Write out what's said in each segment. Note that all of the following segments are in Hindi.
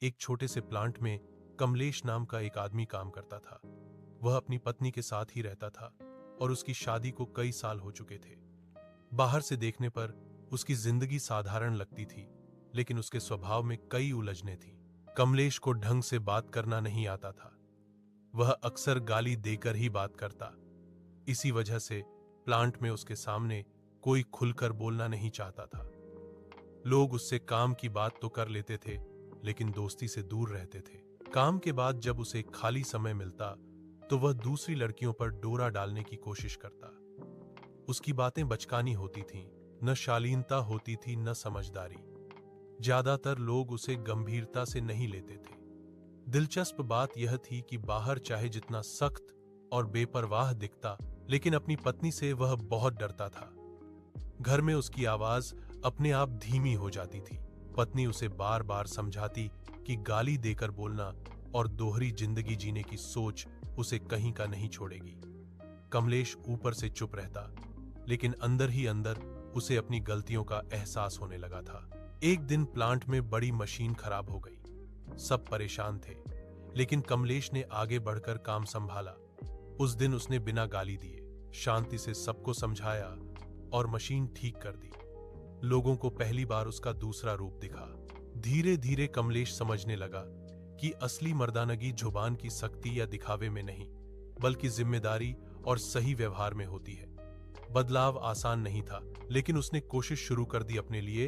एक छोटे से प्लांट में कमलेश नाम का एक आदमी काम करता था। वह अपनी पत्नी के साथ ही रहता था और उसकी शादी को कई साल हो चुके थे। बाहर से देखने पर उसकी जिंदगी साधारण लगती थी, लेकिन उसके स्वभाव में कई उलझनें थीं। कमलेश को ढंग से बात करना नहीं आता था। वह अक्सर गाली देकर ही बात करता। इसी वजह से प्लांट में उसके सामने कोई खुलकर बोलना नहीं चाहता था। लोग उससे काम की बात तो कर लेते थे, लेकिन दोस्ती से दूर रहते थे। काम के बाद जब उसे खाली समय मिलता तो वह दूसरी लड़कियों पर डोरा डालने की कोशिश करता। उसकी बातें बचकानी होती थीं, न शालीनता होती थी न समझदारी। ज्यादातर लोग उसे गंभीरता से नहीं लेते थे। दिलचस्प बात यह थी कि बाहर चाहे जितना सख्त और बेपरवाह दिखता, लेकिन अपनी पत्नी से वह बहुत डरता था। घर में उसकी आवाज अपने आप धीमी हो जाती थी। पत्नी उसे बार बार समझाती कि गाली देकर बोलना और दोहरी जिंदगी जीने की सोच उसे कहीं का नहीं छोड़ेगी। कमलेश ऊपर से चुप रहता, लेकिन अंदर ही अंदर उसे अपनी गलतियों का एहसास होने लगा था। एक दिन प्लांट में बड़ी मशीन खराब हो गई। सब परेशान थे, लेकिन कमलेश ने आगे बढ़कर काम संभाला। उस दिन उसने बिना गाली दिए शांति से सबको समझाया और मशीन ठीक कर दी। लोगों को पहली बार उसका दूसरा रूप दिखा। धीरे धीरे कमलेश समझने लगा कि असली मर्दानगी जुबान की सख्ती या दिखावे में नहीं, बल्कि जिम्मेदारी और सही व्यवहार में होती है। बदलाव आसान नहीं था, लेकिन उसने कोशिश शुरू कर दी, अपने लिए,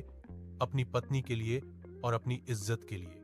अपनी पत्नी के लिए और अपनी इज्जत के लिए।